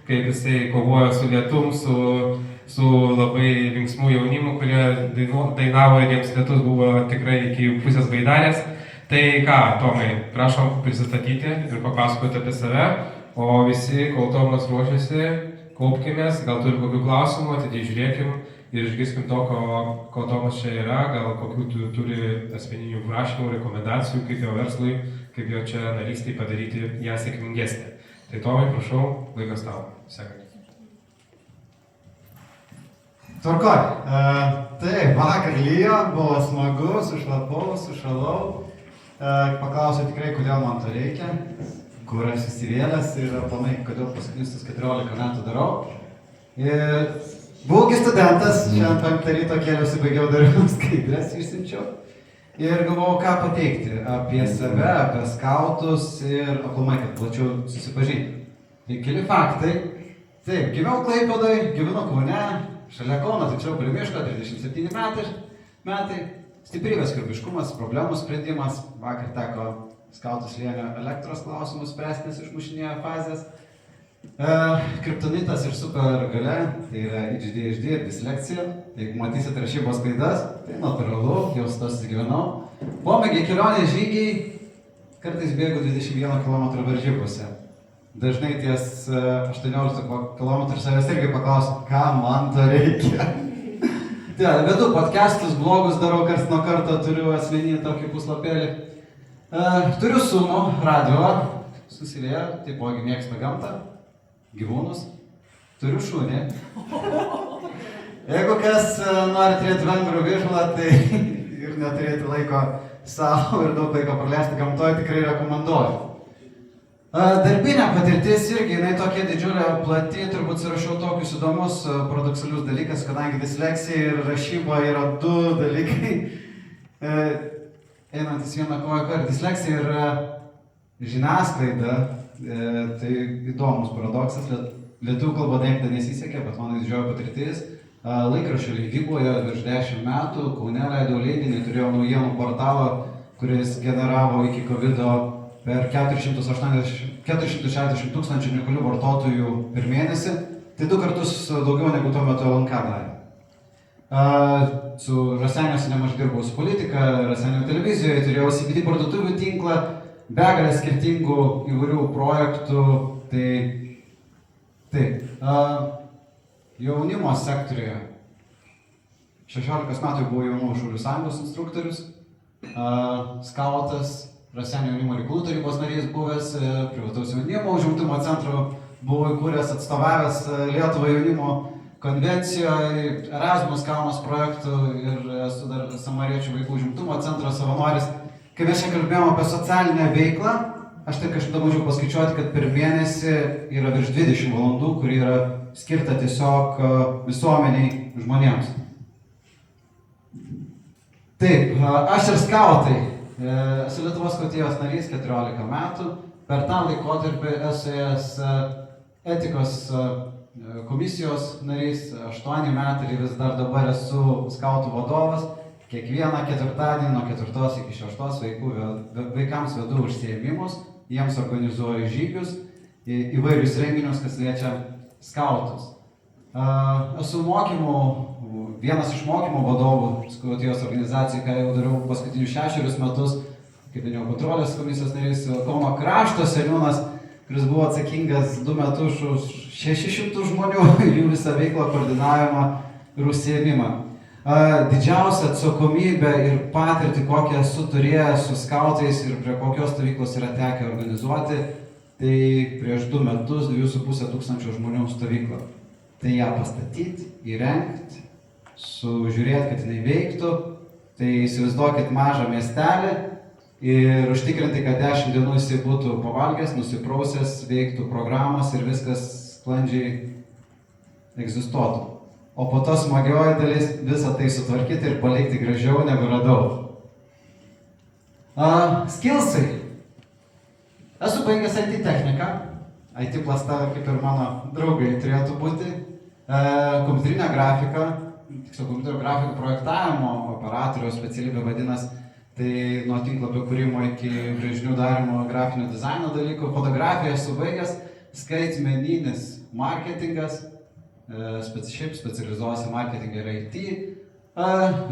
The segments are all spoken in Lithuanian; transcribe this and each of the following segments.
kaip jisai kovojo su lietum, su labai linksmų jaunimu, kurie dainavo ir jiems lietus buvo tikrai iki pusės baidarės. Tai ką, Tomai, prašom prisistatyti ir papasakoti apie save, o visi, kol Tomas ruošiasi, kaupkimės, gal turi kokių klausimų, atidžiai žiūrėkim ir išgirskim to, ko Tomas čia yra, gal kokių turi asmeninių prašymų, rekomendacijų, kaip jo verslui, kaip jo čia narystį padaryti ją sėkmingesnę. Tai Tomai, prašau, laikas tau. Sekant. Tvarkoj. Taip, vakar lyjo, buvo smagu, sušlapau, sušalau. Paklausiau tikrai, kodėl man to reikia, kur aš įsivėlęs ir aplamai, kodėl paskutinius 14 metų darau. Ir buvau studentas, šiandien 5 ryto kėliausi, baigiau dar skaidres išsiunčiau. Ir galvojau, ką pateikti apie save, apie skautus ir aplamai, kad plačiau susipažinti. Tai keli faktai. Taip, gimiau Klaipėdoj, gyvenu Kaune, šalia Kauno, tačiau prie miško, 37 metai. Stiprybės kūrybiškumas, problemų sprendimas. Vakar teko skautų slėnio elektros klausimus spręsti, nes išmušinėjo fazės. Kriptonitas ir supergalia, tai yra ADHD ir disleksija. Jeigu matysit rašybos klaidas, tai natūralu, jau su to susigyvenau. Pomėgiai kelionės žygiai, kartais bėgu 21 km varžybose. Dažnai ties 18 km savęs irgi paklausiu, ką man to reikia. Vedu podcastus, blogus darau karts nuo karto, turiu asmeninį tokį puslapėlį. Turiu sūnų, Radvilą, susilieja, taipogi mėgsta gamtą, gyvūnus. Turiu šunį. Jeigu kas nori turėti vengrų vižlą, tai ir neturėti laiko savo ir daug laiko praleisti gamtoje, tikrai rekomenduoju. Darbinė patirtis irgi, jinai tokia didžiulė, plati, turbūt surašiau tokius įdomus, paradoksalius dalykas, kadangi disleksija ir rašyba yra du dalykai, einantis vieną koją. Disleksija ir žiniasklaida, tai įdomus paradoksas, lietuvių kalba dengta nesisekė, bet mano didžioji patirtis. Laikraščio leidyboje virš 10 metų, Kaune leidau leidinį, turėjau naujienų portalą, kuris generavo iki COVID-o per 460 tūkstančių unikalių vartotojų per mėnesį, tai 2 kartus daugiau negu tuo metu LNK darė. Su Raseiniuose nemažai dirbau su politika, Raseinių televizijoje, turėjau CBD parduotuvių tinklą, begalę skirtingų įvairių projektų, tai taip. Jaunimo sektoriuje 16 metų buvau jaunų Šaulių sąjungos instruktorius, skautas, Raseinių jaunimo reikalų tarybos narys buvęs, privataus jaunimo užimtumo centro buvau įkūręs, atstovavęs Lietuvą jaunimo konvencijoje, Erasmus Kaunas projektų ir esu dar Samariečių vaikų užimtumo centro savanoris. Kai mes čia kalbėjome apie socialinę veiklą, aš tai kažkada mažiau paskaičiuoti, kad per mėnesį yra virš 20 valandų, kuri yra skirta tiesiog visuomeniai žmonėms. Taip, aš ir skautai. Esu Lietuvos skautijos narys 14 metų. Per tą laikotarpį esu etikos komisijos narys 8 metai ir vis dar dabar esu skautų vadovas. Kiekvieną ketvirtadienį nuo 4 iki 6 vaikams vedu užsiėmimus, jiems organizuoju žygius, įvairius renginius, kas liečia skautus. Esu vienas iš mokymų vadovų skautijos organizacijai, ką jau dariau paskutinius 6 metus, kaip minėjau, kontrolės komisijos narys, Kauno krašto seniūnas, kuris buvo atsakingas 2 metus už 600 žmonių, jų visą veiklą, koordinavimą ir užsiėmimą. Didžiausia atsakomybė ir patirtį, kokią esu turėjęs su skautais ir prie kokios stovyklos yra tekę organizuoti, tai prieš 2 metus 2,5 tūkstančio žmonių stovyklą. Tai ją pastatyti, įrengti, sužiūrėti, kad jinai veiktų, tai įsivaizduokit mažą miestelį ir užtikrinti, kad 10 dienų jisai būtų pavalgęs, nusiprausęs, veiktų programos ir viskas sklandžiai egzistuotų. O po to smagioji dalis visą tai sutvarkyti ir palikti gražiau negu radau. Skillsai. Esu baigęs IT techniką. IT plasta, kaip ir mano draugai, turėtų būti. Kompiuterinė grafika, tiksliau kompiuterio grafikų projektavimo operatoriaus specialybė vadinasi. Tai nuo tinklapio kūrimo iki brėžinių darymo grafinio dizaino dalykų. Fotografiją esu baigęs. Skaitmeninis marketingas, šiaip specializuosi marketingą ir IT.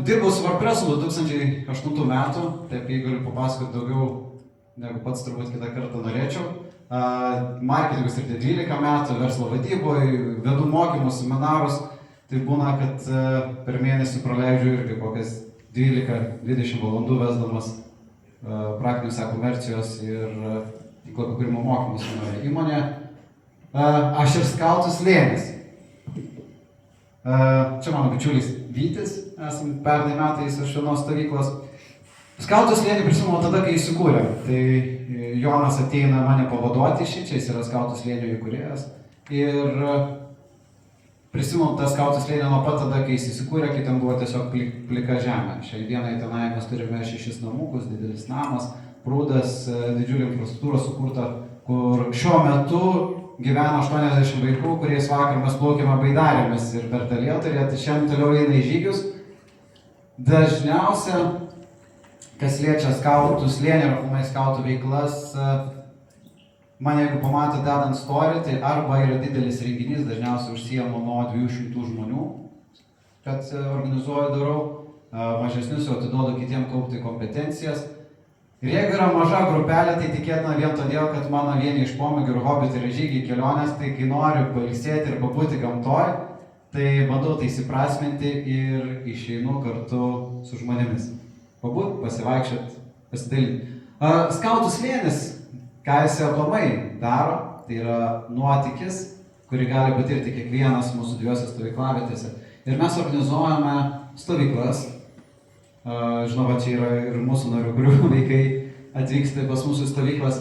Dirbau su WordPressu 2008 metų, taip jei galiu papasakoti daugiau, negu pats turbūt kitą kartą norėčiau. Marketingus ir 12 metų, verslo vadyboje, vedu mokymus, seminarus. Tai būna, kad per mėnesį praleidžiu irgi kokias 12-20 valandų vesdamas praktinius e-komercijos ir tinklapio kūrimo mokymus vienoje įmonėje. Aš ir skautų slėnis. Čia mano bičiulis Vytis, esam pernai metais iš vienos stovyklos. Skautų slėnį prisimenu tada, kai įsikūrėm. Tai Jonas ateina mane pavaduoti šičia, jis yra skautų slėnio įkūrėjas. Ir prisimenu tą skautų slėnį nuo pat tada, kai jis įsikūrė, kai ten buvo tiesiog plika žemė. Šiai dienai tenai mes turime 6 namukus, didelis namas, prūdas, didžiulė infrastruktūra sukurta, kur šiuo metu gyvena 80 vaikų, kuriais vakar mes plaukėme baidarėmis ir per tą Lietuvą, tai šiandien toliau eina į žygius. Dažniausia, kas liečia skautų slėnį ir aplamai skautų veiklas, mane jeigu pamato dedant story, tai arba yra didelis renginys, dažniausiai užsiemu nuo 200 žmonių, kad organizuoju, darau, mažesnius jau atiduodu kitiem kaupti kompetencijas. Ir jeigu yra maža grupelė, tai tikėtina vien todėl, kad mano vieni iš pomėgių ir hobių tai yra žygiai, kelionės, tai kai noriu pailsėti ir pabūti gamtoj, tai bandau tai įsiprasminti ir išeinu kartu su žmonėmis. Pabūt, pasivaikščiot, pasidalinti. Skautų slėnis, ką jis aplamai daro, tai yra nuotykis, kurį gali patirti kiekvienas mūsų 2 stovyklavietėse. Ir mes organizuojame stovyklas. Žinoma, čia yra ir mūsų narių, kurių vaikai atvyksta pas mūsų stovyklas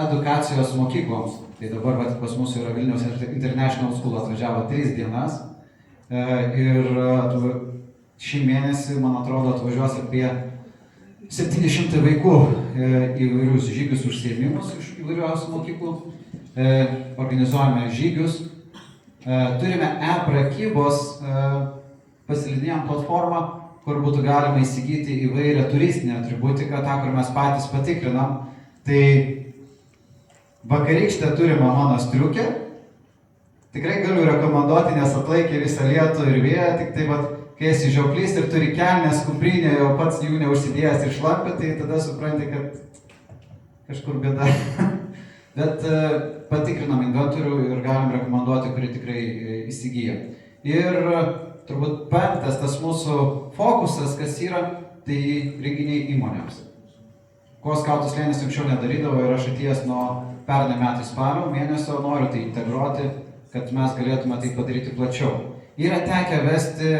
edukacijos mokykloms. Tai dabar pas mūsų yra Vilniaus International School atvažiavo 3 dienas ir šį mėnesį, man atrodo, atvažiuos apie 700 vaikų įvairius žygius užsiėmimus iš įvairiausių mokyklų. Organizuojame žygius. Turime e-prekybos pasilidinėjom platformą, kur būtų galima įsigyti įvairią turistinę atributiką, tą, kur mes patys patikrinam. Tai vakarykštę turime mano striukę. Tikrai galiu rekomenduoti, nes atlaikė visą lietų ir vėją, tik tai, kai esi žioplys ir turi kelnes, kuprinę, jau pats jų neužsidėjęs ir šlampė, tai tada supranti, kad kažkur bėda. Bet patikrinam inventorių ir galim rekomenduoti, kurį tikrai įsigyja. Ir turbūt 5. tas mūsų fokusas, kas yra, tai renginiai įmonėms. Ko skautų slėnis anksčiau nedarydavo ir aš atėjęs nuo pernai metų spalio mėnesio noriu tai integruoti, kad mes galėtume tai padaryti plačiau. Yra tekę vesti,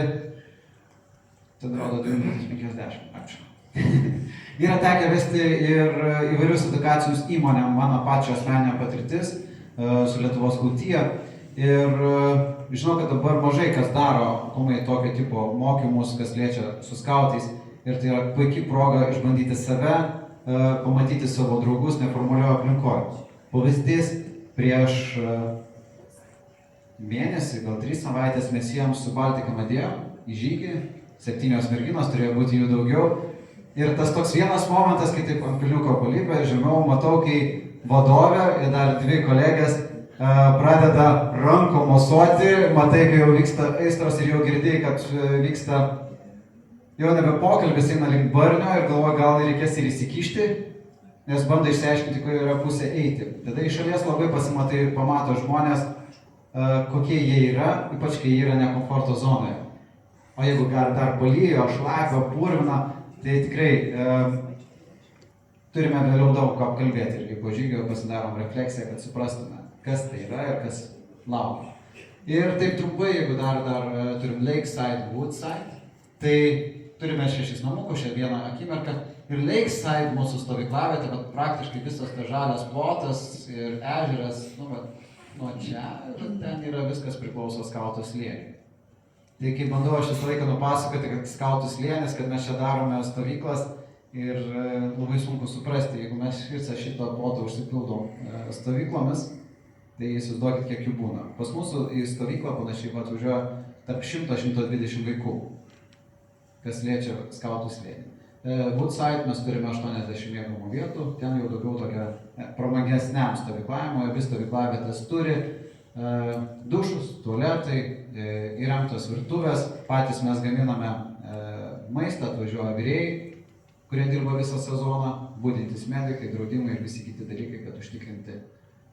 ten rodo 250, ačiū. Yra tekę vesti ir įvairius edukacinius įmonėm, mano pačio asmeninė patirtis su Lietuvos Skautija. Ir žinau, kad dabar mažai kas daro tokio tipo mokymus, kas liečia su skautais. Ir tai yra puikiai proga išbandyti save, pamatyti savo draugus neformalioje aplinkoje. Pavyzdys, prieš mėnesį, gal 3 savaitės mes jiems su Baltika Madėjom į žygį, 7 merginos, turėjo būti jų daugiau. Ir tas toks vienas momentas, kai taip ant piliuko palipę, žemiau, matau, kai vadovė ir dar 2 kolegės pradeda rankom mosuoti, matai, kai jau vyksta aistros ir jau girdėjai, kad vyksta jau nebe pokalbis, eina link barnio ir galvoja, gal reikės ir įsikišti, nes bando išsiaiškinti, kur yra pusė eiti. Tada iš šalies labai pasimatai ir pamato žmonės, kokie jie yra, ypač kai jie yra ne komforto zonoje. O jeigu dar palyjo, šlapio, purvina, tai tikrai turime vėliau daug ko apkalbėti ir po žygio pasidarom refleksiją, kad suprastume, kas tai yra ir kas laukia. Ir taip trumpai, jeigu dar turim Lakeside, Woodside, tai turime 6 namukus, šią vieną akimirką. Ir Lakeside mūsų stovyklavietė, bet praktiškai visas tas žalias plotas ir ežeras, nuo čia ir ten yra viskas priklauso skautų slėniui. Tai kaip bandau aš visą laiką nupasakoti, kad skautų slėnis, kad mes čia darome stovyklas ir labai sunku suprasti, jeigu mes visą šitą plotą užsipildom stovyklomis, tai įsivaizduokit, kiek jų būna. Pas mūsų į stovyklą panašiai atvažiuoja tarp 100-120 vaikų, kas liečia skautų slėnį. Woodside mes turime 80 miegamų vietų, ten jau daugiau tokia prabangesniam stovyklavimo, abi stovyklavietės turi dušus, tualetai, įrengtos virtuvės, patys mes gaminame maistą, atvažiuoja virėjai, kurie dirba visą sezoną, budintys medikai, draudimai ir visi kiti dalykai, kad užtikrinti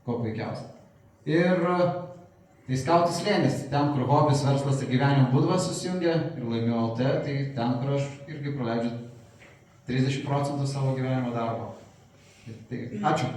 kuo puikiausiai. Ir tai skautų slėnis, ten, kur hobis, verslas ir gyvenimo būdas susijungia ir laimėjau LT, tai ten, kur aš irgi praleidžiu 30% savo gyvenimo darbo. Tai ačiū.